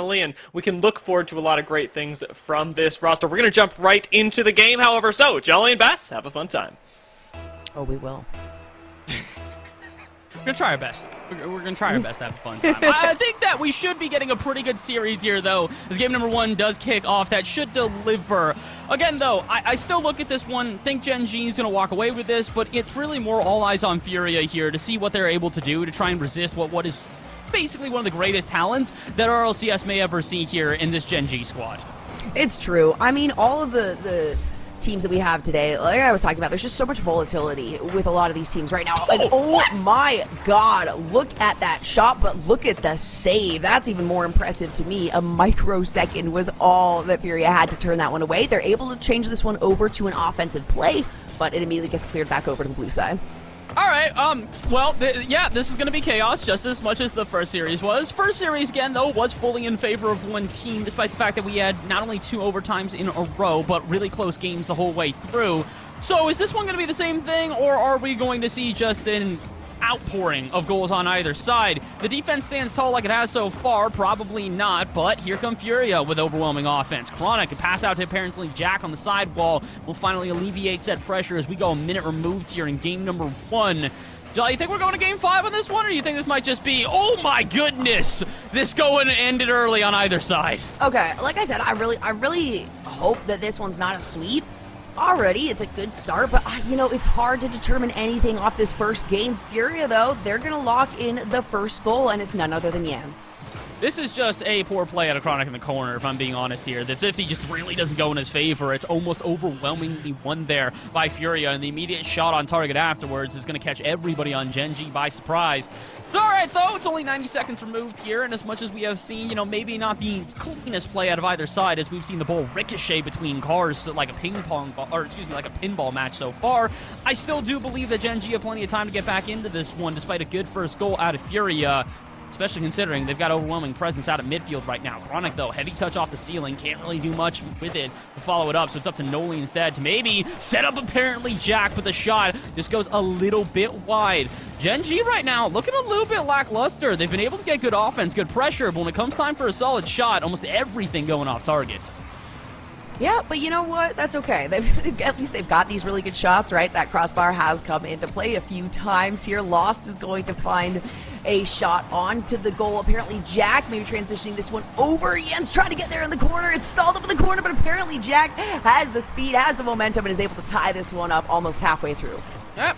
finally, and we can look forward to a lot of great things from this roster. We're going to jump right into the game, however, so Jelly and Bass, have a fun time. Oh, we will. We're gonna try our best. We're gonna try our best to have a fun time. I think that we should be getting a pretty good series here, though, as game number 1 does kick off. That should deliver. Again, though, I still look at this one, think Gen.G is gonna walk away with this, but it's really more all eyes on FURIA here to see what they're able to do to try and resist what is basically one of the greatest talents that RLCS may ever see here in this Gen.G squad. It's true. I mean, all of the teams that we have today, like I was talking about, there's just so much volatility with a lot of these teams right now. And oh my god, look at that shot, but look at the save. That's even more impressive to me. A microsecond was all that FURIA had to turn that one away. They're able to change this one over to an offensive play, but it immediately gets cleared back over to the blue side. All right, well, yeah, this is going to be chaos just as much as the first series was. First series, again, though, was fully in favor of one team, despite the fact that we had not only 2 overtimes in a row, but really close games the whole way through. So is this one going to be the same thing, or are we going to see just an outpouring of goals on either side? The defense stands tall like it has so far, probably not, but here come FURIA with overwhelming offense. Chronic can pass out to apparently Jack on the sidewall will finally alleviate said pressure as we go a minute removed here in game number 1. Jolly, you think we're going to game 5 on this one, or you think this might just be, oh my goodness, this going and ended early on either side? Okay, like I said, I really hope that this one's not a sweep. Already, it's a good start, but, you know, it's hard to determine anything off this first game. FURIA, though, they're going to lock in the first goal, and it's none other than Yan. This is just a poor play out of Chronic in the corner, if I'm being honest here. The 50 just really doesn't go in his favor. It's almost overwhelmingly won there by FURIA, and the immediate shot on target afterwards is going to catch everybody on Gen.G by surprise. It's all right, though. It's only 90 seconds removed here, and as much as we have seen, you know, maybe not the cleanest play out of either side, as we've seen the ball ricochet between cars like a ping pong ball, or excuse me, like a pinball match so far, I still do believe that Gen.G have plenty of time to get back into this one, despite a good first goal out of FURIA. Especially considering they've got overwhelming presence out at midfield right now. Chronic, though, heavy touch off the ceiling. Can't really do much with it to follow it up, so it's up to Noli instead to maybe set up apparently Jack with a shot. Just goes a little bit wide. Gen.G right now looking a little bit lackluster. They've been able to get good offense, good pressure, but when it comes time for a solid shot, almost everything going off target. Yeah, but you know what? That's okay. At least they've got these really good shots, right? That crossbar has come into play a few times here. Lost is going to find a shot onto the goal. Apparently Jack maybe transitioning this one over. Jens trying to get there in the corner. It's stalled up in the corner, but apparently Jack has the speed, has the momentum, and is able to tie this one up almost halfway through.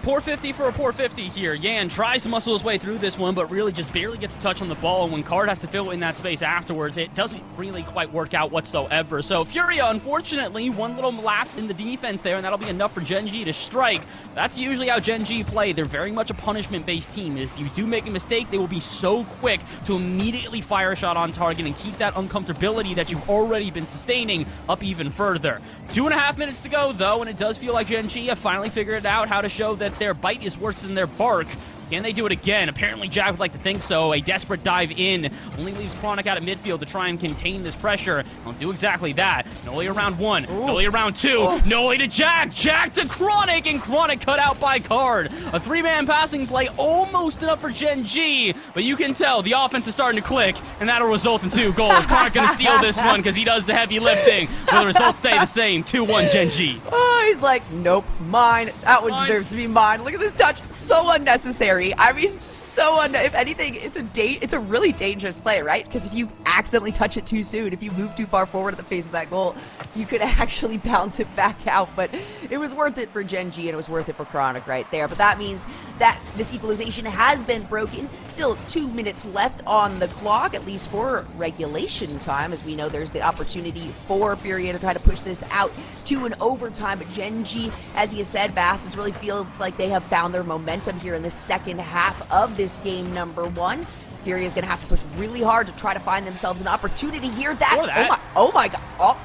Poor 50 for a poor 50 here. Yan tries to muscle his way through this one, but really just barely gets a touch on the ball. And when Card has to fill in that space afterwards, it doesn't really quite work out whatsoever. So FURIA, unfortunately, one little lapse in the defense there, and that'll be enough for Gen.G to strike. That's usually how Gen.G play. They're very much a punishment-based team. If you do make a mistake, they will be so quick to immediately fire a shot on target and keep that uncomfortability that you've already been sustaining up even further. 2.5 minutes to go, though, and it does feel like Gen.G have finally figured out how to show that their bite is worse than their bark. Can they do it again? Apparently Jack would like to think so. A desperate dive in only leaves Chronic out at midfield to try and contain this pressure. They'll do exactly that. Noli around 1, Noli around 2, Noli to Jack, Jack to Chronic, and Chronic cut out by Card. A 3-man passing play, almost enough for Gen.G, but you can tell the offense is starting to click, and that'll result in 2 goals. Chronic gonna steal this one because he does the heavy lifting. Will the results stay the same? 2-1 Gen.G. Oh, he's like, nope, mine. That one deserves to be mine. Look at this touch, so unnecessary. I mean, if anything, it's a really dangerous play, right? Because if you accidentally touch it too soon, if you move too far forward at the face of that goal, you could actually bounce it back out. But it was worth it for Gen.G, and it was worth it for Chronic right there. But that means that this equalization has been broken. Still 2 minutes left on the clock, at least for regulation time. As we know, there's the opportunity for FURIA to try to push this out to an overtime. But Gen.G, as he has said, Bass, really feels like they have found their momentum here in the second half of this game number 1. FURIA is going to have to push really hard to try to find themselves an opportunity here. Oh my god. Oh,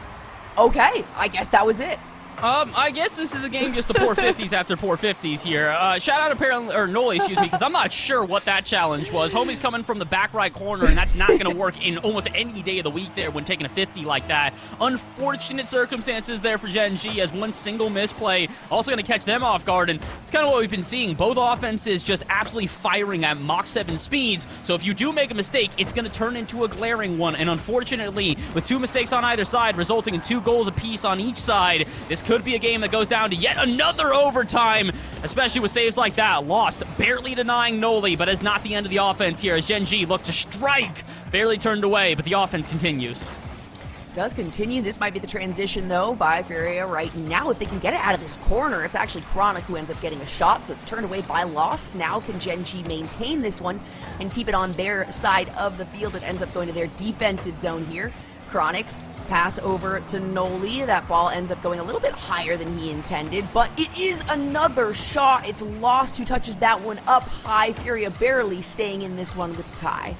okay. I guess that was it. I guess this is a game just to poor 50s after poor 50s here. Shout out apparently, or Noli, excuse me, because I'm not sure what that challenge was. Homie's coming from the back right corner, and that's not going to work in almost any day of the week there when taking a 50 like that. Unfortunate circumstances there for Gen.G as one single misplay also going to catch them off guard, and it's kind of what we've been seeing. Both offenses just absolutely firing at Mach 7 speeds, so if you do make a mistake, it's going to turn into a glaring one, and unfortunately, with 2 mistakes on either side, resulting in 2 goals apiece on each side, this could be a game that goes down to yet another overtime, especially with saves like that. Lost, barely denying Noli, but it's not the end of the offense here as Gen.G look to strike. Barely turned away, but the offense continues. Does continue. This might be the transition, though, by FURIA right now. If they can get it out of this corner, it's actually Chronic who ends up getting a shot, so it's turned away by Lost. Now can Gen.G maintain this one and keep it on their side of the field? It ends up going to their defensive zone here. Chronic pass over to Noli. That ball ends up going a little bit higher than he intended, but it is another shot. It's Lost who touches that one up high. FURIA barely staying in this one with the tie.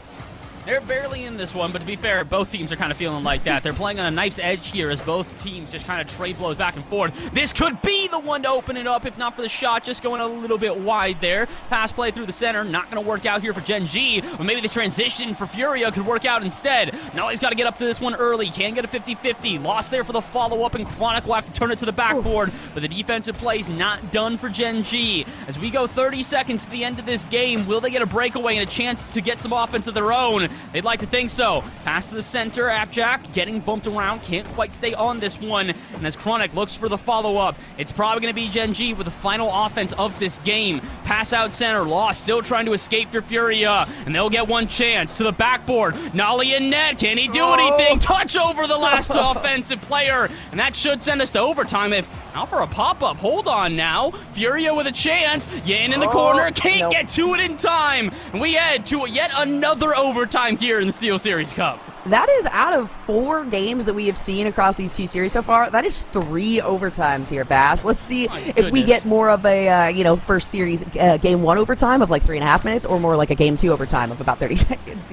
They're barely in this one, but to be fair, both teams are kind of feeling like that. They're playing on a knife's edge here as both teams just kind of trade blows back and forth. This could be the one to open it up, if not for the shot, just going a little bit wide there. Pass play through the center, not going to work out here for Gen.G, but maybe the transition for FURIA could work out instead. Now he's got to get up to this one early. Can get a 50-50. Lost there for the follow-up, and Chronic will have to turn it to the backboard, but the defensive play's not done for Gen.G. As we go 30 seconds to the end of this game, will they get a breakaway and a chance to get some offense of their own? They'd like to think so. Pass to the center, AppJack getting bumped around, can't quite stay on this one. And as Chronic looks for the follow-up, it's probably going to be Gen.G with the final offense of this game. Pass out center, Lost still trying to escape for FURIA, and they'll get one chance to the backboard. Nolly in net, can he do anything? Touch over the last offensive player, and that should send us to overtime if out for a pop-up. Hold on now. FURIA with a chance. Yan in the corner, can't get to it in time. And we head to yet another overtime here in the SteelSeries Cup. That is out of 4 games that we have seen across these 2 series so far. That is 3 overtimes here, Bass. Let's see if we get more of a, first series game 1 overtime of like 3.5 minutes, or more like a game 2 overtime of about 30 seconds.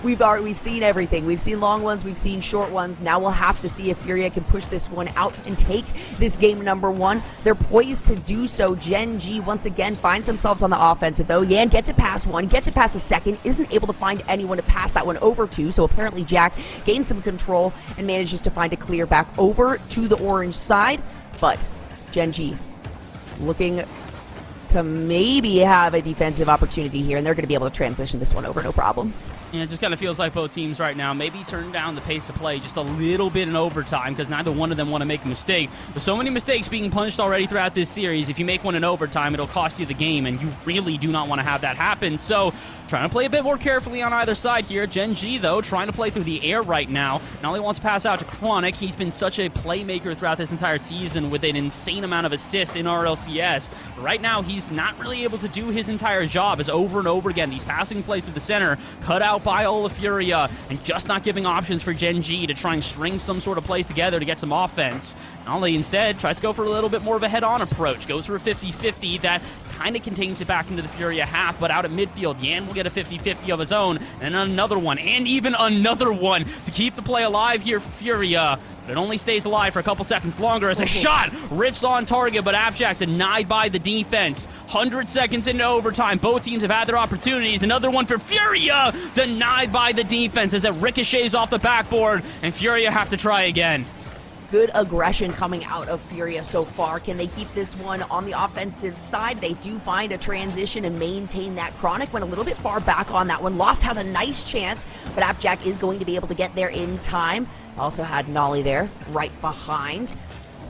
We've seen everything. We've seen long ones. We've seen short ones. Now we'll have to see if FURIA can push this one out and take this game number 1. They're poised to do so. Gen.G once again finds themselves on the offensive, though. Yan gets it past 1, gets it past a second, isn't able to find anyone to pass that one over to, so apparently Jack gains some control and manages to find a clear back over to the orange side, but Gen.G looking to maybe have a defensive opportunity here, and they're going to be able to transition this one over no problem. And it just kind of feels like both teams right now maybe turn down the pace of play just a little bit in overtime because neither one of them want to make a mistake. There's so many mistakes being punished already throughout this series. If you make one in overtime, it'll cost you the game, and you really do not want to have that happen. So trying to play a bit more carefully on either side here. Gen.G, though, trying to play through the air right now. Not only wants to pass out to Chronic, he's been such a playmaker throughout this entire season with an insane amount of assists in RLCS. But right now, he's not really able to do his entire job, as over and over again, these passing plays through the center, cut out by all of FURIA, and just not giving options for Gen.G to try and string some sort of plays together to get some offense. Nolly instead tries to go for a little bit more of a head-on approach, goes for a 50-50 that kind of contains it back into the FURIA half, but out at midfield, Yan will get a 50-50 of his own, and another one, and even another one to keep the play alive here for FURIA. But it only stays alive for a couple seconds longer as a shot rips on target, but AppJack denied by the defense. 100 seconds into overtime, both teams have had their opportunities. Another one for FURIA, denied by the defense as it ricochets off the backboard, and FURIA have to try again. Good aggression coming out of FURIA so far. Can they keep this one on the offensive side? They do find a transition and maintain that. Chronic went a little bit far back on that one. Lost has a nice chance, but AppJack is going to be able to get there in time. Also had Nolly there, right behind.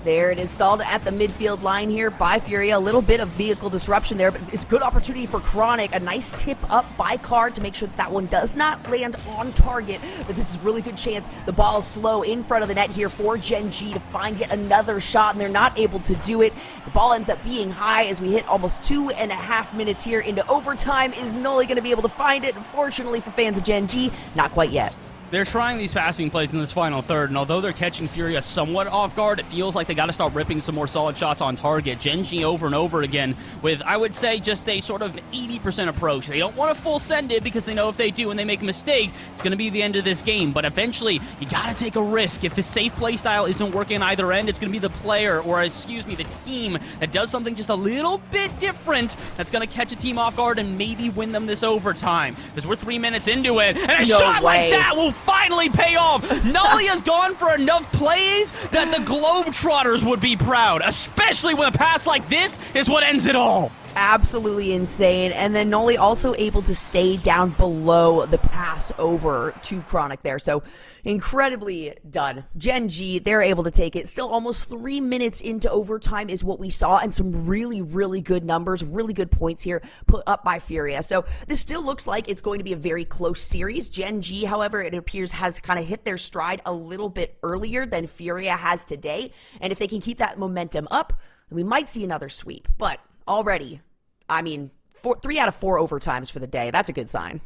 There it is, stalled at the midfield line here by FURIA. A little bit of vehicle disruption there, but it's a good opportunity for Chronic. A nice tip up by Card to make sure that one does not land on target. But this is a really good chance. The ball is slow in front of the net here for Gen.G to find yet another shot, and they're not able to do it. The ball ends up being high as we hit almost 2.5 minutes here into overtime. Is Nolly going to be able to find it? Unfortunately for fans of Gen.G, not quite yet. They're trying these passing plays in this final third, and although they're catching FURIA somewhat off guard, it feels like they got to start ripping some more solid shots on target. Genji over and over again with, I would say, just a sort of 80% approach. They don't want to full send it because they know if they do and they make a mistake, it's going to be the end of this game. But eventually, you got to take a risk. If the safe play style isn't working either end, it's going to be the player, or excuse me, the team that does something just a little bit different that's going to catch a team off guard and maybe win them this overtime. Because we're 3 minutes into it, and a shot like that will finally pay off. Nolly has gone for enough plays that the Globetrotters would be proud, especially when a pass like this is what ends it all. Absolutely insane. And then Nolly also able to stay down below the pass over to Chronic there. So incredibly done. Gen.G, they're able to take it. Still almost 3 minutes into overtime is what we saw, and some really, really good numbers, really good points here put up by FURIA. So this still looks like it's going to be a very close series. Gen.G, however, it appears has kind of hit their stride a little bit earlier than FURIA has today. And if they can keep that momentum up, we might see another sweep. But already, I mean, 3 out of 4 overtimes for the day. That's a good sign.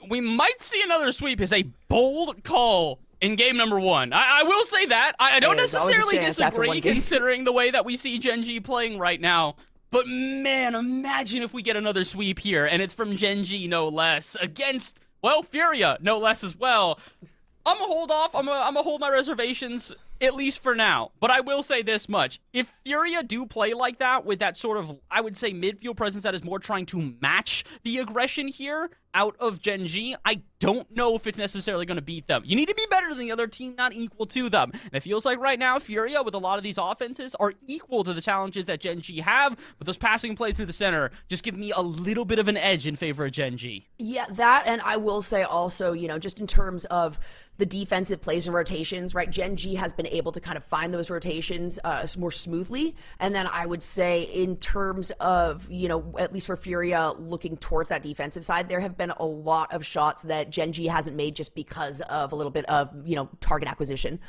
We might see another sweep is a bold call in game number 1. I will say that. I don't necessarily disagree considering the way that we see Gen.G playing right now. But man, imagine if we get another sweep here, and it's from Gen.G no less, against, well, FURIA no less as well. I'm gonna hold off. I'm gonna hold my reservations, at least for now. But I will say this much. If FURIA do play like that, with that sort of, I would say, midfield presence that is more trying to match the aggression here out of Gen.G, I don't know if it's necessarily going to beat them. You need to be better than the other team, not equal to them. And it feels like right now, FURIA, with a lot of these offenses, are equal to the challenges that Gen.G have, but those passing plays through the center just give me a little bit of an edge in favor of Gen.G. Yeah, that, and I will say also, you know, just in terms of the defensive plays and rotations, right, Gen.G has been able to kind of find those rotations more smoothly. And then I would say in terms of, you know, at least for FURIA looking towards that defensive side, there have been a lot of shots that Gen.G hasn't made just because of a little bit of, you know, target acquisition.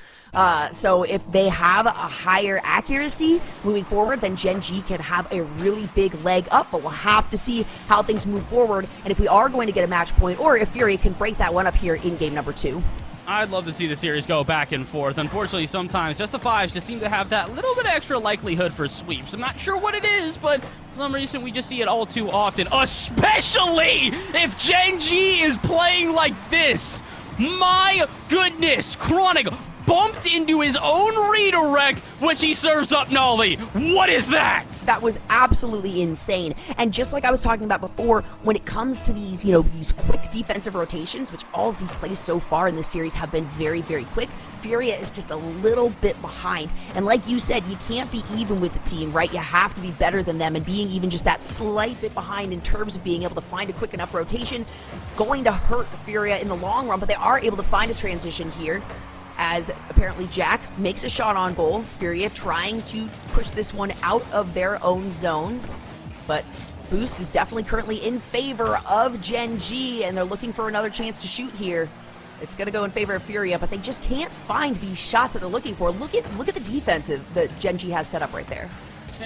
So if they have a higher accuracy moving forward, then Gen.G can have a really big leg up, but we'll have to see how things move forward. And if we are going to get a match point, or if FURIA can break that one up here in game number 2. I'd love to see the series go back and forth. Unfortunately, sometimes just the 5s just seem to have that little bit extra likelihood for sweeps. I'm not sure what it is, but for some reason we just see it all too often, especially if Gen.G is playing like this. My goodness, Chronic bumped into his own redirect, which he serves up Nolly. What is that? That was absolutely insane. And just like I was talking about before, when it comes to these, you know, these quick defensive rotations, which all of these plays so far in this series have been very, very quick, FURIA is just a little bit behind. And like you said, you can't be even with the team, right? You have to be better than them, and being even just that slight bit behind in terms of being able to find a quick enough rotation, going to hurt FURIA in the long run, but they are able to find a transition here, as apparently Jack makes a shot on goal. FURIA trying to push this one out of their own zone, but boost is definitely currently in favor of Gen.G, and they're looking for another chance to shoot here. It's going to go in favor of FURIA, but they just can't find these shots that they're looking for. Look at the defensive that Gen.G has set up right there.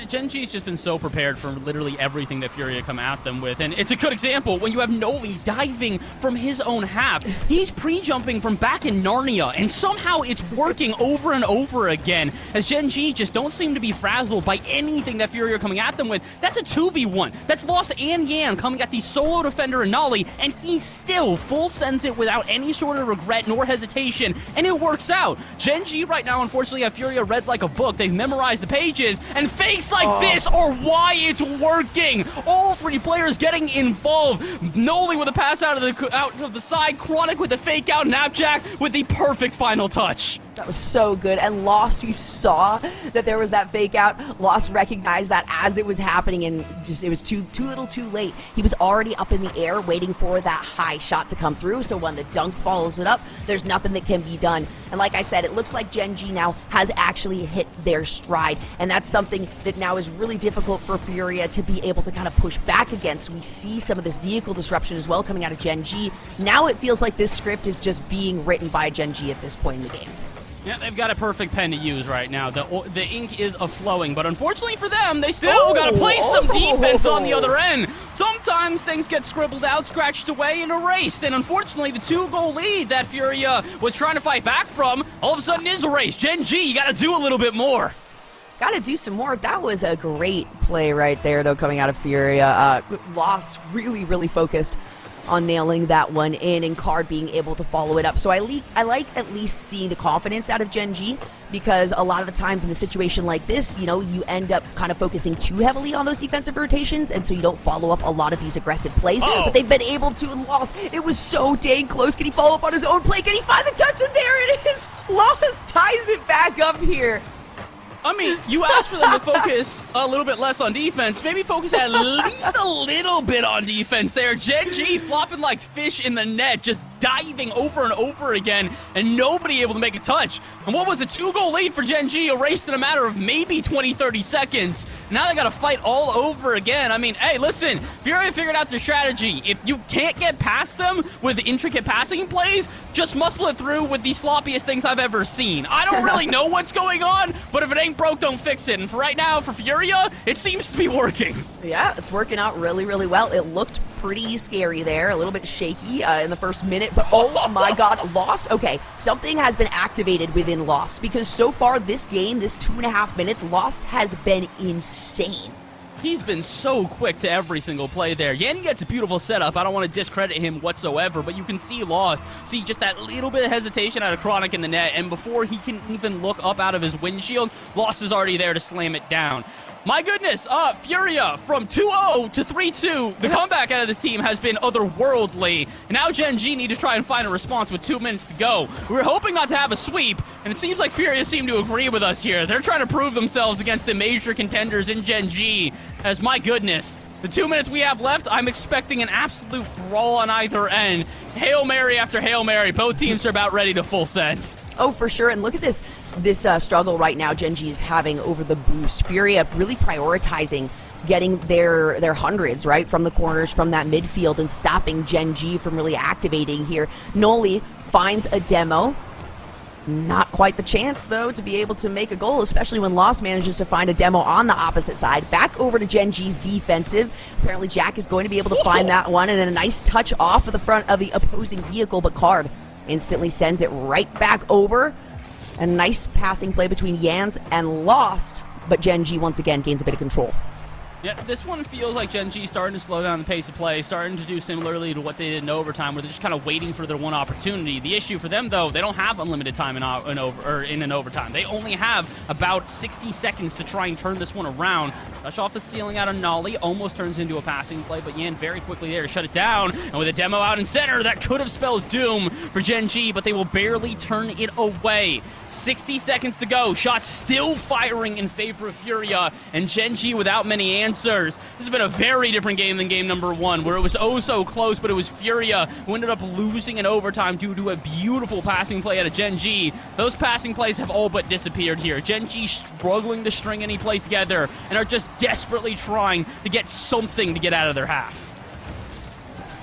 Gen.G's just been so prepared for literally everything that FURIA come at them with, and it's a good example when you have Noli diving from his own half. He's pre-jumping from back in Narnia, and somehow it's working over and over again, as Gen.G just don't seem to be frazzled by anything that FURIA are coming at them with. That's a 2v1. That's Lost and Yan coming at the solo defender and Noli, and he still full sends it without any sort of regret nor hesitation, and it works out. Gen.G right now, unfortunately, have FURIA read like a book. They've memorized the pages, and fakes like this are why it's working. All 3 players getting involved. Noli with a pass out of the side, Chronic with the fake out, and Napjack with the perfect final touch. That was so good. And Lost, you saw that there was that fake out. Lost recognized that as it was happening, and just it was too little too late. He was already up in the air waiting for that high shot to come through, so when the dunk follows it up, there's nothing that can be done. And like I said, it looks like Gen.G now has actually hit their stride, and that's something that now is really difficult for FURIA to be able to kind of push back against. We see some of this vehicle disruption as well coming out of Gen.G. Now it feels like this script is just being written by Gen.G at this point in the game. Yeah, they've got a perfect pen to use right now. The ink is a-flowing, but unfortunately for them, they still got to play some defense on the other end. Sometimes things get scribbled out, scratched away, and erased, and unfortunately, the 2-goal lead that FURIA was trying to fight back from, all of a sudden is erased. Gen.G, you got to do a little bit more. Got to do some more. That was a great play right there, though, coming out of FURIA. Lost, really, really focused on nailing that one in, and Card being able to follow it up. So I like at least seeing the confidence out of Gen.G, because a lot of the times in a situation like this, you know, you end up kind of focusing too heavily on those defensive rotations, and so you don't follow up a lot of these aggressive plays. But they've been able to, and Lost, it was so dang close. Can he follow up on his own play? Can he find the touch? And there it is. Lost ties it back up here. I mean, you asked for them to focus a little bit less on defense. Maybe focus at least a little bit on defense there. Gen.G flopping like fish in the net, just diving over and over again, and nobody able to make a touch. And what was a 2-goal lead for Gen.G erased in a matter of maybe 20-30 seconds. Now they got to fight all over again. I mean, hey, listen, FURIA figured out their strategy. If you can't get past them with intricate passing plays, just muscle it through with the sloppiest things I've ever seen. I don't really know what's going on, but if it ain't broke, don't fix it. And for right now, for FURIA, it seems to be working. Yeah, it's working out really, really well. It looked pretty scary there, a little bit shaky in the first minute, but oh my god, Lost. Okay, something has been activated within Lost, because so far this game, this 2.5 minutes, Lost has been insane. He's been so quick to every single play there. Yen gets a beautiful setup. I don't want to discredit him whatsoever, but you can see Lost. See just that little bit of hesitation out of Chronic in the net, and before he can even look up out of his windshield, Lost is already there to slam it down. My goodness, FURIA from 2-0 to 3-2. The comeback out of this team has been otherworldly. And now Gen.G need to try and find a response with 2 minutes to go. We were hoping not to have a sweep, and it seems like FURIA seem to agree with us here. They're trying to prove themselves against the major contenders in Gen.G. As my goodness, the 2 minutes we have left, I'm expecting an absolute brawl on either end. Hail Mary after Hail Mary. Both teams are about ready to full send. Oh, for sure. And look at this struggle right now Gen.G is having over the boost. FURIA really prioritizing getting their hundreds, right, from the corners, from that midfield, and stopping Gen.G from really activating here. Noli finds a demo. Not quite the chance, though, to be able to make a goal, especially when Lost manages to find a demo on the opposite side. Back over to Gen.G's defensive. Apparently, Jack is going to be able to find that one, and a nice touch off of the front of the opposing vehicle, but Card instantly sends it right back over. A nice passing play between Yans and Lost, but Gen.G once again gains a bit of control. Yeah, this one feels like Gen.G starting to slow down the pace of play, starting to do similarly to what they did in overtime, where they're just kind of waiting for their one opportunity. The issue for them, though, they don't have unlimited time in an overtime. They only have about 60 seconds to try and turn this one around. Touch off the ceiling out of Nolly, almost turns into a passing play, but Yan very quickly there to shut it down. And with a demo out in center, that could have spelled doom for Gen.G, but they will barely turn it away. 60 seconds to go. Shots still firing in favor of FURIA, and Gen.G without many answers. This has been a very different game than game number 1, where it was oh so close, but it was FURIA who ended up losing in overtime due to a beautiful passing play out of Gen.G. Those passing plays have all but disappeared here. Gen.G struggling to string any plays together and are just desperately trying to get something to get out of their half.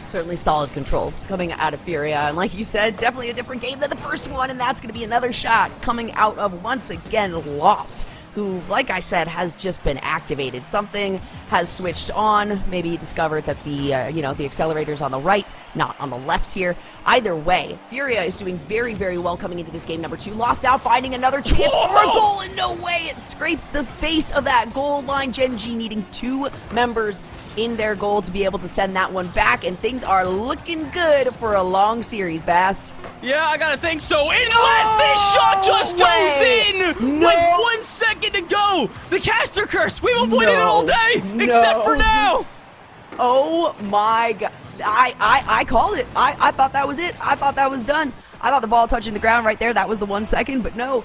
Certainly solid control coming out of FURIA, and like you said, definitely a different game than the first one, and that's going to be another shot coming out of, once again, Lost, who, like I said, has just been activated. Something has switched on. Maybe you discovered that the accelerator's on the right, not on the left here. Either way, FURIA is doing very, very well coming into this game number 2. Lost now finding another chance for a goal, and no way, it scrapes the face of that goal line. Gen.G needing 2 members in their goal to be able to send that one back, and things are looking good for a long series, Bass. Yeah, I gotta think so. Unless this shot just goes in with 1 second to go. The caster curse. We've avoided it all day, except for now. Oh my god. I called it. I thought that was it. I thought that was done. I thought the ball touching the ground right there, that was the 1 second, but no.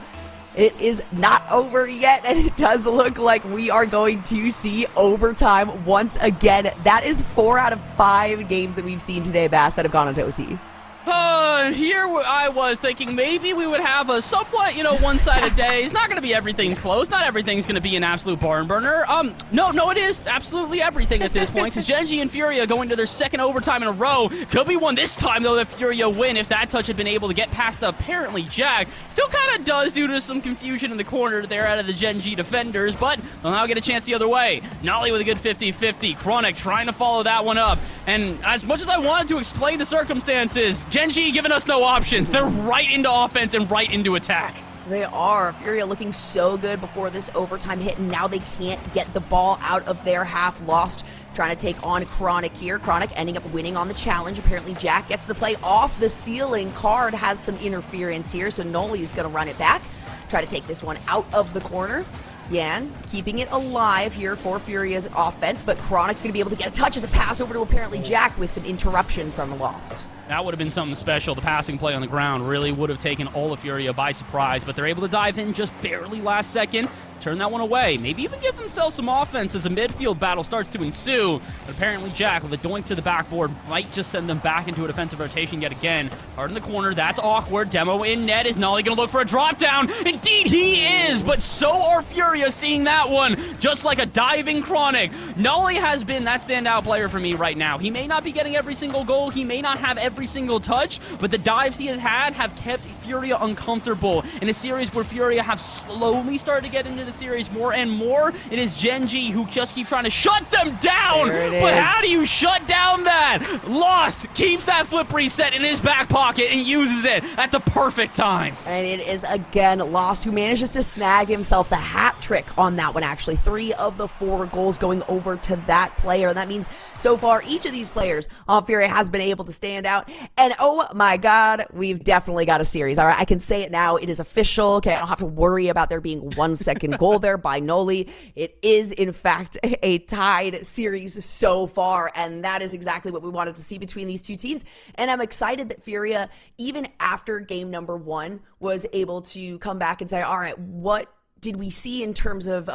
It is not over yet, and it does look like we are going to see overtime once again. That is 4 out of 5 games that we've seen today, Bass, that have gone into OT. Here I was thinking maybe we would have a somewhat, one-sided day. It's not going to be everything's close. Not everything's going to be an absolute barn burner. No, it is absolutely everything at this point, because Gen.G and FURIA going to their second overtime in a row. Could be one this time, though, that FURIA win if that touch had been able to get past apparently Jack. Still kind of does due to some confusion in the corner there out of the Gen.G defenders, but they'll now get a chance the other way. Nolly with a good 50-50. Chronic trying to follow that one up. And as much as I wanted to explain the circumstances, Gen.G giving us no options. They're right into offense and right into attack. They are. FURIA looking so good before this overtime hit, and now they can't get the ball out of their half. Lost trying to take on Chronic here. Chronic ending up winning on the challenge. Apparently Jack gets the play off the ceiling. Card has some interference here, so Noli is going to run it back. Try to take this one out of the corner. Yan keeping it alive here for FURIA's offense, but Chronic's going to be able to get a touch as a pass over to apparently Jack with some interruption from Lost. That would have been something special. The passing play on the ground really would have taken all of FURIA by surprise, but they're able to dive in just barely last second, turn that one away, maybe even give themselves some offense as a midfield battle starts to ensue. But apparently Jack with a doink to the backboard might just send them back into a defensive rotation yet again. Hard in the corner, that's awkward. Demo in net. Is Nolly going to look for a drop down? Indeed he is, but so are FURIA seeing that one, just like a diving Chronic. Nolly has been that standout player for me right now. He may not be getting every single goal, he may not have every single touch, but the dives he has had have kept FURIA uncomfortable. In a series where FURIA have slowly started to get into the series more and more, it is Gen.G who just keep trying to shut them down. But how do you shut down that? Lost keeps that flip reset in his back pocket and uses it at the perfect time. And it is again Lost who manages to snag himself the hat trick on that one, actually. 3 of the 4 goals going over to that player. And that means so far each of these players on FURIA has been able to stand out. And oh my god, we've definitely got a series. All right, I can say it now. It is official. Okay, I don't have to worry about there being 1 second goal there by Noli. It is, in fact, a tied series so far, and that is exactly what we wanted to see between these two teams. And I'm excited that FURIA, even after game number 1, was able to come back and say, all right, what did we see in terms of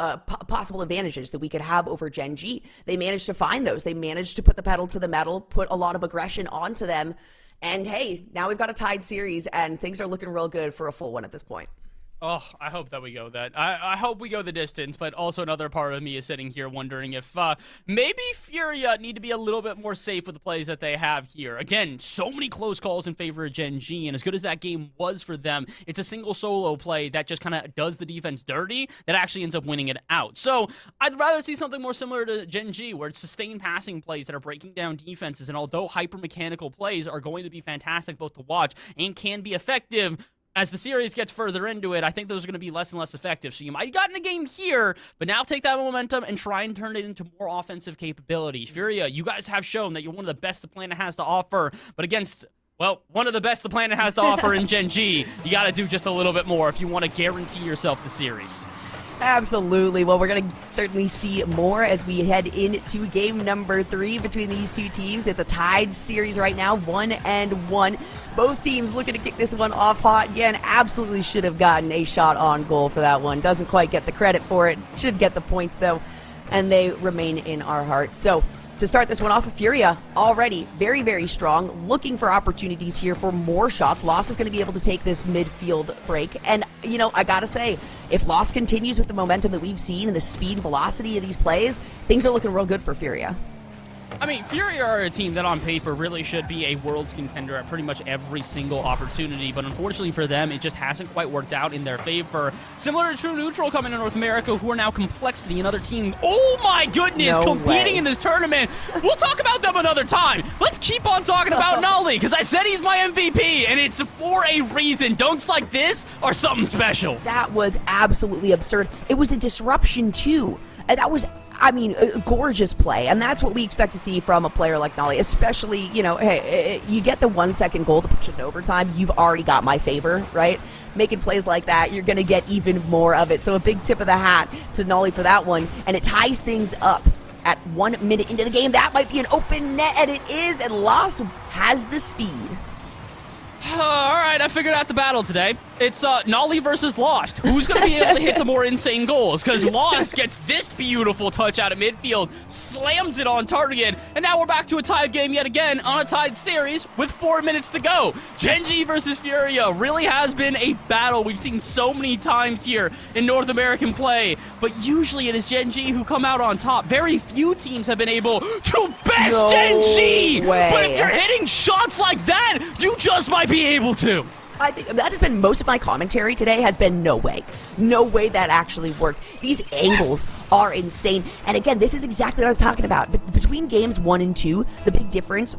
possible advantages that we could have over Gen.G? They managed to find those. They managed to put the pedal to the metal, put a lot of aggression onto them. And hey, now we've got a tied series, and things are looking real good for a full one at this point. Oh, I hope that we go that. I hope we go the distance, but also another part of me is sitting here wondering if maybe FURIA need to be a little bit more safe with the plays that they have here. Again, so many close calls in favor of Gen.G, and as good as that game was for them, it's a single solo play that just kind of does the defense dirty that actually ends up winning it out. So I'd rather see something more similar to Gen.G, where it's sustained passing plays that are breaking down defenses, and although hyper-mechanical plays are going to be fantastic both to watch and can be effective, as the series gets further into it, I think those are going to be less and less effective. So you might have gotten a game here, but now take that momentum and try and turn it into more offensive capabilities. FURIA, you guys have shown that you're one of the best the planet has to offer, but against, well, one of the best the planet has to offer in Gen.G, you got to do just a little bit more if you want to guarantee yourself the series. Absolutely. Well, we're going to certainly see more as we head into game number 3 between these two teams. It's a tied series right now, 1-1. Both teams looking to kick this one off hot. Again, absolutely should have gotten a shot on goal for that one. Doesn't quite get the credit for it. Should get the points, though, and they remain in our hearts. So to start this one off, FURIA already very, very strong, looking for opportunities here for more shots. Lost is going to be able to take this midfield break. And, you know, I got to say, if Lost continues with the momentum that we've seen and the speed and velocity of these plays, things are looking real good for FURIA. I mean, FURIA are a team that on paper really should be a world's contender at pretty much every single opportunity, but unfortunately for them, it just hasn't quite worked out in their favor. Similar to True Neutral coming to North America, who are now Complexity, another team, oh my goodness, competing in this tournament. We'll talk about them another time. Let's keep on talking about Nolly, because I said he's my MVP, and it's for a reason. Dunks like this are something special. That was absolutely absurd. It was a disruption, too. And that was, I mean, a gorgeous play, and that's what we expect to see from a player like Nolly, especially, you know, hey, you get the 1 second goal to push it in overtime, you've already got my favor, right? Making plays like that, you're going to get even more of it. So a big tip of the hat to Nolly for that one, and it ties things up at 1 minute into the game. That might be an open net, and it is, and Lost has the speed. All right, I figured out the battle today. It's Nolly versus Lost. Who's going to be able to hit the more insane goals? Because Lost gets this beautiful touch out of midfield, slams it on target, and now we're back to a tied game yet again on a tied series with 4 minutes to go. Gen.G versus FURIA really has been a battle we've seen so many times here in North American play, but usually it is Gen.G who come out on top. Very few teams have been able to best Gen.G, but if you're hitting shots like that, you just might be able to. I think that has been most of my commentary today has been no way that actually worked. These angles are insane. And again, this is exactly what I was talking about. But between games 1 and 2, the big difference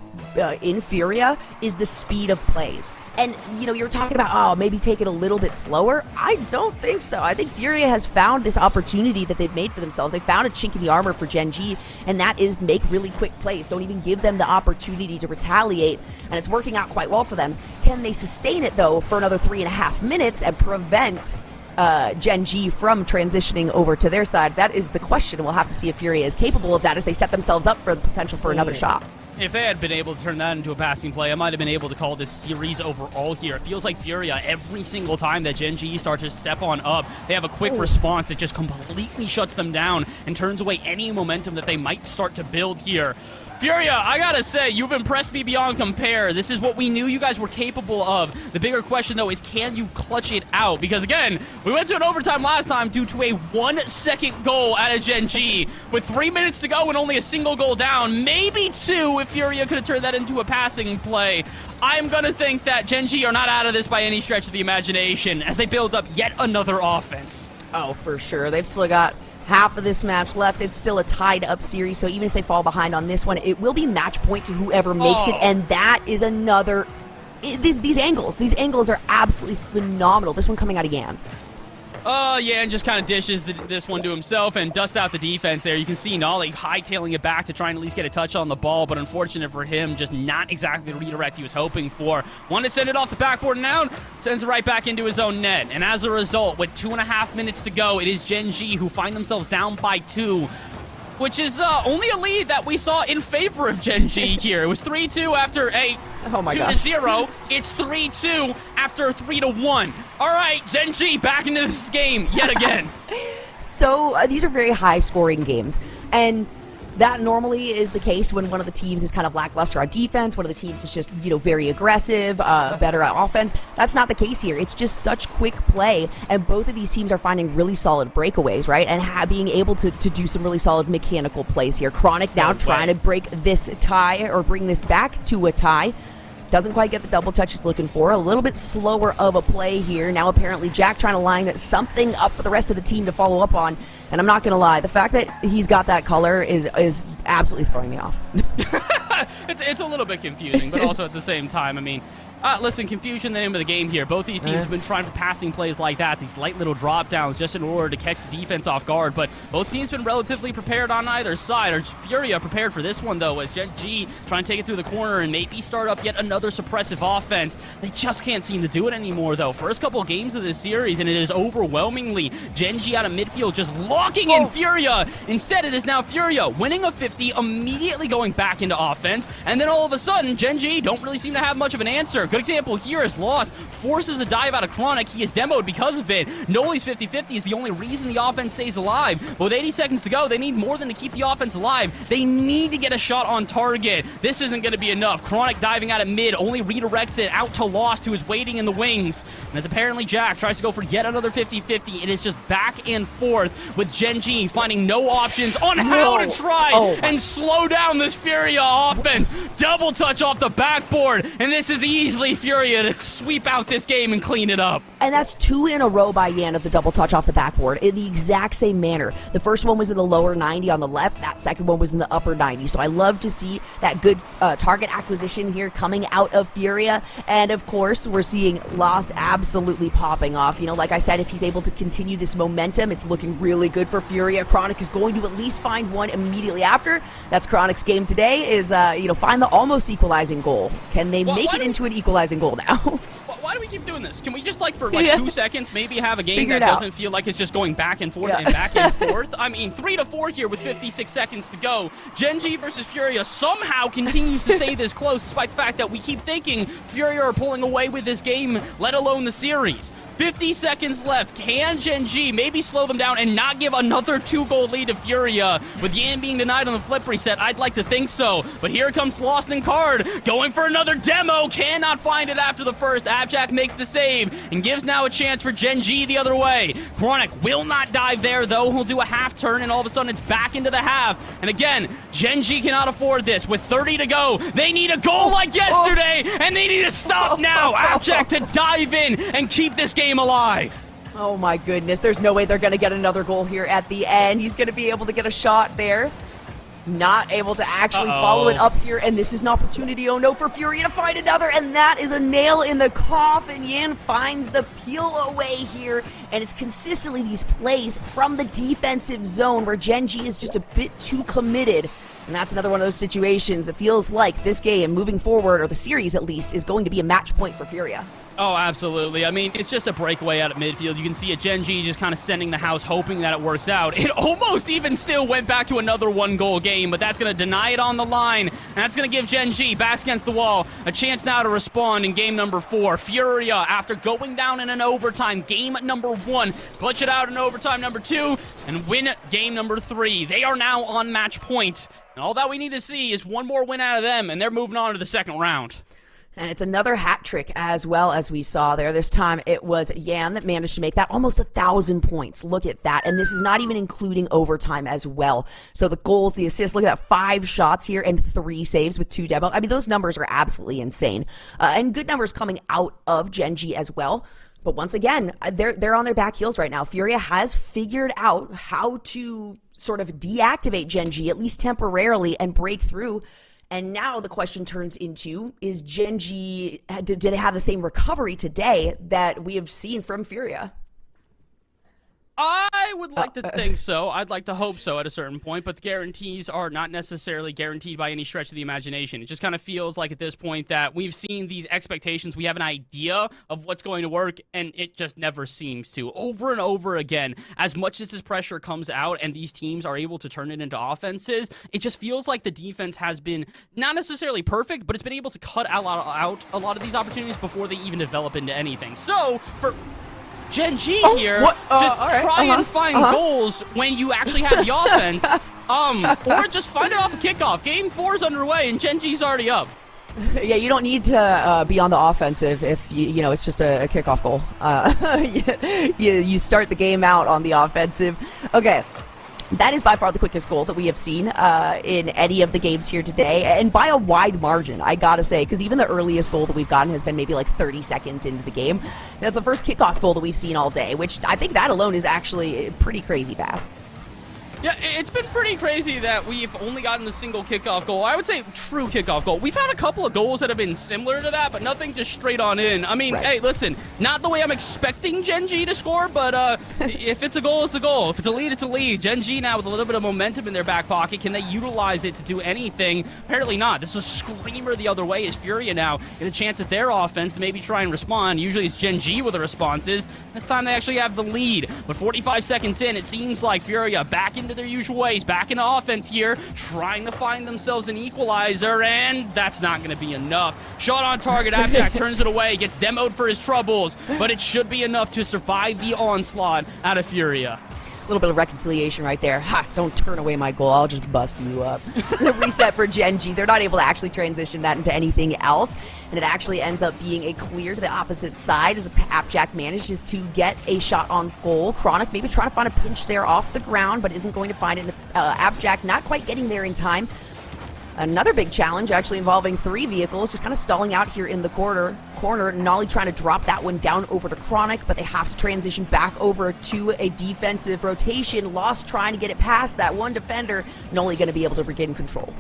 in FURIA is the speed of plays. And, you know, you're talking about, oh, maybe take it a little bit slower. I don't think so. I think FURIA has found this opportunity that they've made for themselves. They found a chink in the armor for Gen.G, and that is make really quick plays. Don't even give them the opportunity to retaliate, and it's working out quite well for them. Can they sustain it, though, for another 3.5 minutes and prevent Gen.G from transitioning over to their side? That is the question. We'll have to see if FURIA is capable of that as they set themselves up for the potential for another shot. If they had been able to turn that into a passing play, I might have been able to call this series overall here. It feels like FURIA, every single time that Gen.G starts to step on up, they have a quick response that just completely shuts them down and turns away any momentum that they might start to build here. FURIA, I gotta say, you've impressed me beyond compare. This is what we knew you guys were capable of. The bigger question, though, is can you clutch it out? Because, again, we went to an overtime last time due to a 1-second goal out of Gen.G. With 3 minutes to go and only a single goal down, maybe 2 if FURIA could have turned that into a passing play. I'm gonna think that Gen.G are not out of this by any stretch of the imagination as they build up yet another offense. Oh, for sure. They've still got half of this match left. It's still a tied up series, so even if they fall behind on this one, it will be match point to whoever makes it, and that is another... These angles are absolutely phenomenal. This one coming out of Yan. Yeah, and just kind of dishes this one to himself and dusts out the defense there. You can see Nolly hightailing it back to try and at least get a touch on the ball, but unfortunate for him, just not exactly the redirect he was hoping for. Wanted to send it off the backboard now, sends it right back into his own net. And as a result, with 2.5 minutes to go, it is Gen.G who find themselves down by 2. Which is only a lead that we saw in favor of Gen.G here. It was 3-2 after a 2-0. It's 3-2 after 3-1. All right, Gen.G back into this game yet again. So these are very high-scoring games, and that normally is the case when one of the teams is kind of lackluster on defense, one of the teams is just, you know, very aggressive, better at offense. That's not the case here. It's just such quick play, and both of these teams are finding really solid breakaways, right? And being able to do some really solid mechanical plays here. Chronic now trying to break this tie, or bring this back to a tie. Doesn't quite get the double touch he's looking for. A little bit slower of a play here. Now apparently Jack trying to line something up for the rest of the team to follow up on. And I'm not going to lie, the fact that he's got that color is absolutely throwing me off. It's a little bit confusing, but also at the same time, I mean, listen, confusion, the name of the game here. Both these teams have been trying for passing plays like that, these light little drop downs just in order to catch the defense off guard, but both teams been relatively prepared on either side. FURIA prepared for this one, though, as Gen.G trying to take it through the corner and maybe start up yet another suppressive offense. They just can't seem to do it anymore, though. First couple of games of this series, and it is overwhelmingly Gen.G out of midfield just locking in FURIA. Instead, it is now FURIA winning a 50, immediately going back into offense, and then all of a sudden, Gen.G don't really seem to have much of an answer. Good example here is Lost forces a dive out of Chronic. He is demoed because of it. Noli's 50-50 is the only reason the offense stays alive. But with 80 seconds to go, they need more than to keep the offense alive. They need to get a shot on target. This isn't going to be enough. Chronic diving out at mid only redirects it out to Lost, who is waiting in the wings. And as apparently Jack tries to go for yet another 50-50, it is just back and forth with Gen.G finding no options on how to try and slow down this FURIA offense. Double touch off the backboard, and this is easily FURIA to sweep out this game and clean it up. And that's 2 in a row by Yan of the double touch off the backboard in the exact same manner. The first one was in the lower 90 on the left. That second one was in the upper 90. So I love to see that good target acquisition here coming out of FURIA. And of course, we're seeing Lost absolutely popping off. You know, like I said, if he's able to continue this momentum, it's looking really good for FURIA. Chronic is going to at least find one immediately after. That's Chronic's game today, is, you know, find the almost equalizing goal. Can they make it into an equalizing goal now? Why do we keep doing this? Can we just, like, for 2 seconds, maybe have a game that doesn't feel like it's just going back and forth and back and forth? I mean, 3-4 here with 56 seconds to go. Gen.G versus FURIA somehow continues to stay this close, despite the fact that we keep thinking FURIA are pulling away with this game, let alone the series. 50 seconds left. Can Gen.G maybe slow them down and not give another 2-goal lead to FURIA? With Yan being denied on the flip reset, I'd like to think so. But here comes Lost and Card, going for another demo. Cannot find it after the first. Abjack makes the save and gives now a chance for Gen.G the other way. Chronic will not dive there, though. He'll do a half turn, and all of a sudden it's back into the half. And again, Gen.G cannot afford this. With 30 to go, they need a goal like yesterday, and they need to stop now. Abjack to dive in and keep this game alive. Oh my goodness, there's no way they're going to get another goal here at the end. He's going to be able to get a shot there. Not able to actually follow it up here, and this is an opportunity, oh no, for FURIA to find another, and that is a nail in the coffin. Yan finds the peel away here, and it's consistently these plays from the defensive zone where Gen.G is just a bit too committed. And that's another one of those situations. It feels like this game, moving forward, or the series at least, is going to be a match point for FURIA. Oh, absolutely. I mean, it's just a breakaway out at midfield. You can see a Gen.G just kind of sending the house, hoping that it works out. It almost even still went back to another 1-goal game, but that's going to deny it on the line. And that's going to give Gen.G, backs against the wall, a chance now to respond in game number 4. FURIA, after going down in an overtime, game number 1, clutch it out in overtime number 2, and win game number 3. They are now on match point. And all that we need to see is one more win out of them, and they're moving on to the second round. And it's another hat trick as well, as we saw there. This time it was Yan that managed to make that almost 1,000 points. Look at that. And this is not even including overtime as well. So the goals, the assists, look at that, 5 shots here and 3 saves with 2 demo. I mean, those numbers are absolutely insane. And good numbers coming out of Gen.G as well. But once again, they're on their back heels right now. FURIA has figured out how to sort of deactivate Gen.G, at least temporarily, and break through. And now the question turns into, is Gen.G, do they have the same recovery today that we have seen from FURIA? I would like to think so. I'd like to hope so at a certain point, but the guarantees are not necessarily guaranteed by any stretch of the imagination. It just kind of feels like at this point that we've seen these expectations, we have an idea of what's going to work, and it just never seems to. Over and over again, as much as this pressure comes out and these teams are able to turn it into offenses, it just feels like the defense has been not necessarily perfect, but it's been able to cut out a lot of these opportunities before they even develop into anything. So, for Gen.G here, just try and find goals when you actually have the offense, or just find it off a kickoff. Game 4 is underway, and Gen.G's already up. Yeah, you don't need to be on the offensive if you know it's just a kickoff goal. You start the game out on the offensive. Okay. That is by far the quickest goal that we have seen in any of the games here today, and by a wide margin, I gotta say, because even the earliest goal that we've gotten has been maybe like 30 seconds into the game. That's the first kickoff goal that we've seen all day, which I think that alone is actually pretty crazy fast. Yeah, it's been pretty crazy that we've only gotten the single kickoff goal. I would say true kickoff goal. We've had a couple of goals that have been similar to that, but nothing just straight on in. I mean, hey, listen, not the way I'm expecting Gen.G to score, but if it's a goal, it's a goal. If it's a lead, it's a lead. Gen.G now with a little bit of momentum in their back pocket. Can they utilize it to do anything? Apparently not. This is a screamer the other way as FURIA now get a chance at their offense to maybe try and respond. Usually it's Gen.G with the responses. This time they actually have the lead. But 45 seconds in, it seems like FURIA back into their usual ways, back into offense here, trying to find themselves an equalizer, and that's not going to be enough. Shot on target, Abjack turns it away, gets demoed for his troubles, but it should be enough to survive the onslaught out of FURIA. A little bit of reconciliation right there. Ha, don't turn away my goal, I'll just bust you up. The reset for Gen.G, they're not able to actually transition that into anything else, and it actually ends up being a clear to the opposite side as Abjack manages to get a shot on goal. Chronic maybe trying to find a pinch there off the ground, but isn't going to find it. Abjack not quite getting there in time. Another big challenge actually involving 3 vehicles, just kind of stalling out here in the corner. Nolly trying to drop that one down over to Chronic, but they have to transition back over to a defensive rotation. Lost trying to get it past that one defender. Nolly going to be able to regain control.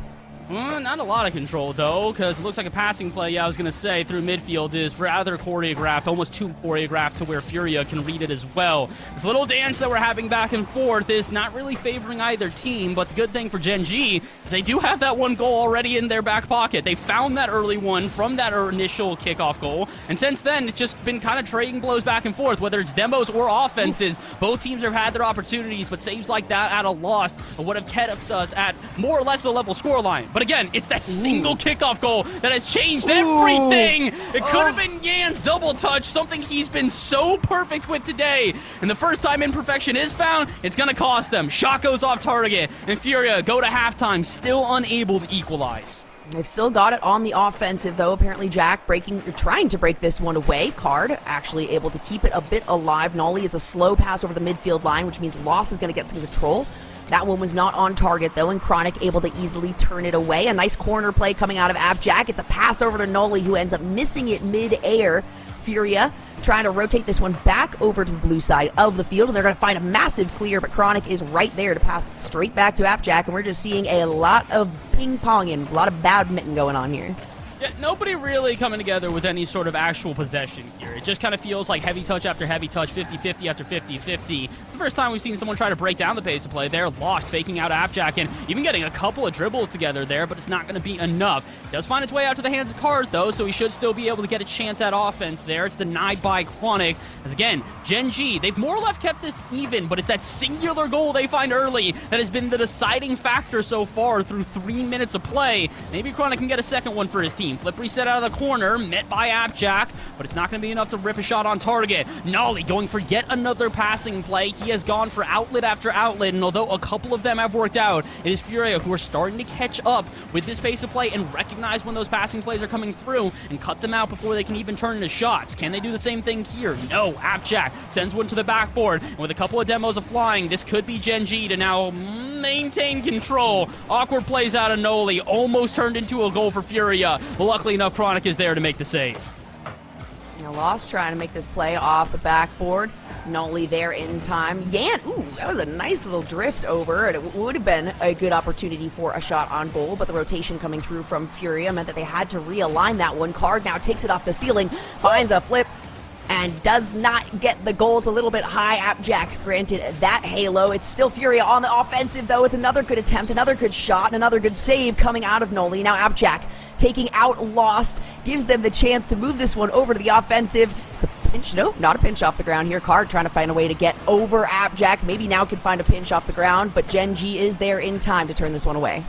Not a lot of control, though, because it looks like a passing play, yeah, I was going to say, through midfield is rather choreographed, almost too choreographed to where FURIA can read it as well. This little dance that we're having back and forth is not really favoring either team, but the good thing for Gen.G is they do have that one goal already in their back pocket. They found that early one from that initial kickoff goal, and since then, it's just been kind of trading blows back and forth, whether it's demos or offenses. Both teams have had their opportunities, but saves like that at a loss would have kept us at more or less a level scoreline. But But again, it's that single kickoff goal that has changed everything. It could have been Yan's double touch, something he's been so perfect with today. And the first time imperfection is found, it's going to cost them. Shot goes off target, and FURIA go to halftime, still unable to equalize. They've still got it on the offensive, though. Apparently, Jack trying to break this one away. Card actually able to keep it a bit alive. Nolly is a slow pass over the midfield line, which means Lost is going to get some control. That one was not on target, though, and Chronic able to easily turn it away. A nice corner play coming out of AppJack. It's a pass over to Nolly, who ends up missing it mid-air. FURIA trying to rotate this one back over to the blue side of the field, and they're going to find a massive clear, but Chronic is right there to pass straight back to AppJack, and we're just seeing a lot of ping-ponging, a lot of badminton going on here. Yeah, nobody really coming together with any sort of actual possession here. It just kind of feels like heavy touch after heavy touch, 50-50 after 50-50. It's the first time we've seen someone try to break down the pace of play. They're Lost, faking out AppJack, and even getting a couple of dribbles together there, but it's not going to be enough. It does find its way out to the hands of Cars, though, so he should still be able to get a chance at offense there. It's denied by Chronic. As again, Gen.G, they've more or less kept this even, but it's that singular goal they find early that has been the deciding factor so far through 3 minutes of play. Maybe Chronic can get a second one for his team. Flip reset out of the corner, met by AppJack, but it's not going to be enough to rip a shot on target. Nolly going for yet another passing play. He has gone for outlet after outlet, and although a couple of them have worked out, it is FURIA who are starting to catch up with this pace of play and recognize when those passing plays are coming through and cut them out before they can even turn into shots. Can they do the same thing here? No. AppJack sends one to the backboard, and with a couple of demos of flying, this could be Gen.G to now maintain control. Awkward plays out of Nolly, almost turned into a goal for FURIA, but luckily enough, Chronic is there to make the save. Now Lost trying to make this play off the backboard. Nolly there in time. Yan, ooh, that was a nice little drift over, and it would have been a good opportunity for a shot on goal, but the rotation coming through from FURIA meant that they had to realign that one. Card now takes it off the ceiling, finds a flip, and does not get the goal. It's a little bit high. AppJack granted that halo. It's still FURIA on the offensive, though. It's another good attempt, another good shot, and another good save coming out of Nolly. Now AppJack taking out Lost, gives them the chance to move this one over to the offensive. It's a pinch. Nope, not a pinch off the ground here. Card trying to find a way to get over AppJack. Maybe now can find a pinch off the ground, but Gen.G is there in time to turn this one away.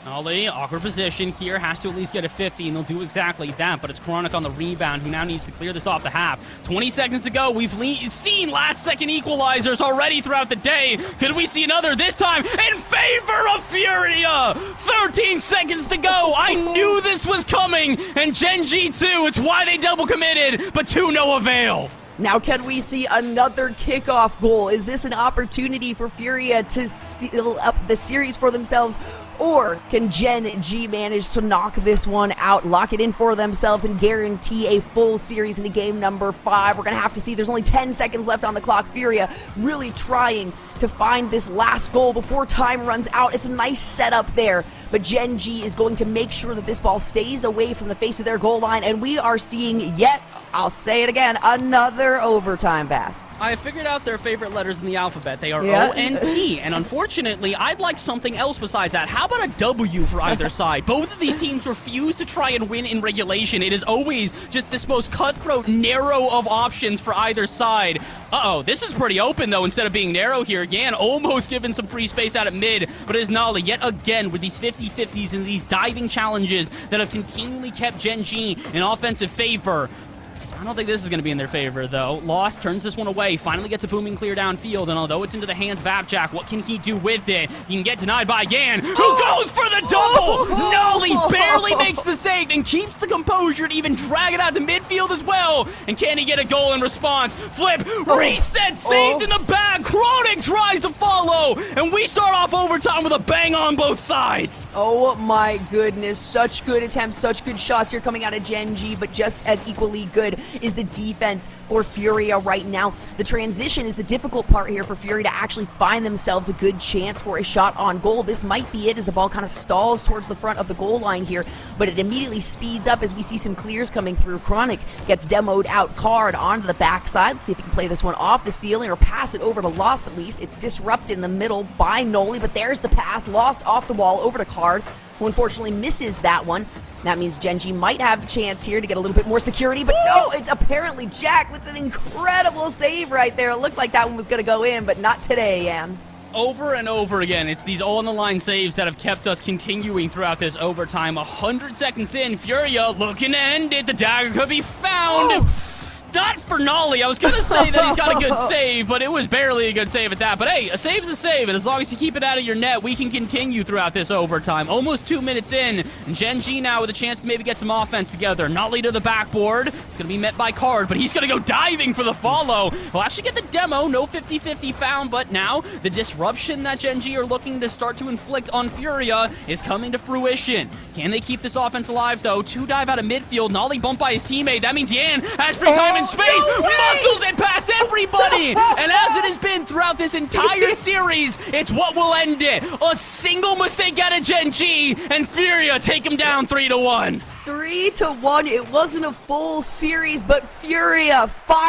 Nolly, awkward position here, has to at least get a 50, and they'll do exactly that, but it's Chronic on the rebound, who now needs to clear this off the half. 20 seconds to go. We've seen last-second equalizers already throughout the day. Could we see another this time in favor of FURIA? 13 seconds to go. I knew this was coming, and Gen.G too. It's why they double committed, but to no avail. Now can we see another kickoff goal? Is this an opportunity for FURIA to seal up the series for themselves? Or can Gen.G manage to knock this one out, lock it in for themselves, and guarantee a full series into game number 5? We're going to have to see. There's only 10 seconds left on the clock. FURIA really trying to find this last goal before time runs out. It's a nice setup there, but Gen.G is going to make sure that this ball stays away from the face of their goal line, and we are seeing yet, I'll say it again, another overtime pass. I figured out their favorite letters in the alphabet. They are O and T, and unfortunately, I'd like something else besides that. How about a W for either side? Both of these teams refuse to try and win in regulation. It is always just this most cutthroat, narrow of options for either side. Uh-oh, this is pretty open, though, instead of being narrow here. Yan almost given some free space out at mid, but it is Nolly yet again with these 50-50s and these diving challenges that have continually kept Gen.G in offensive favor. I don't think this is going to be in their favor, though. Lost turns this one away, finally gets a booming clear downfield, and although it's into the hands of AppJack, what can he do with it? He can get denied by Yan, who goes for the double! Nolly barely makes the save and keeps the composure to even drag it out to midfield as well. And can he get a goal in response? Flip, reset, saved in the bag. Chronic tries to follow, and we start off overtime with a bang on both sides. Oh my goodness, such good attempts, such good shots here coming out of Gen.G, but just as equally good is the defense for FURIA right now. The transition is the difficult part here for FURIA to actually find themselves a good chance for a shot on goal. This might be it as the ball kind of stalls towards the front of the goal line here, but it immediately speeds up as we see some clears coming through. Chronic gets demoed out. Card onto the backside. Let's see if he can play this one off the ceiling or pass it over to Lost at least. It's disrupted in the middle by Nolly, but there's the pass. Lost off the wall over to Card, who unfortunately misses that one. That means Gen.G might have the chance here to get a little bit more security, but no, it's apparently Jack with an incredible save right there. It looked like that one was going to go in, but not today, Yan. over and over again. It's these all-on-the-line saves that have kept us continuing throughout this overtime. 100 seconds in, Furia looking to end it. The dagger could be found. Oh. Not for Nolly. I was going to say that he's got a good save, but it was barely a good save at that. But hey, a save's a save, and as long as you keep it out of your net, we can continue throughout this overtime. Almost 2 minutes in, and Gen.G now with a chance to maybe get some offense together. Nolly to the backboard. It's going to be met by Card, but he's going to go diving for the follow. We'll actually get the demo. No 50-50 found, but now the disruption that Gen.G are looking to start to inflict on Furia is coming to fruition. Can they keep this offense alive, though? 2 dive out of midfield. Nolly bumped by his teammate. That means Yan has free time in space. No way! Muscles it past everybody. And as it has been throughout this entire series, it's what will end it. A single mistake out of Gen.G, and Furia take him down 3-1. 3-1. It wasn't a full series, but Furia finally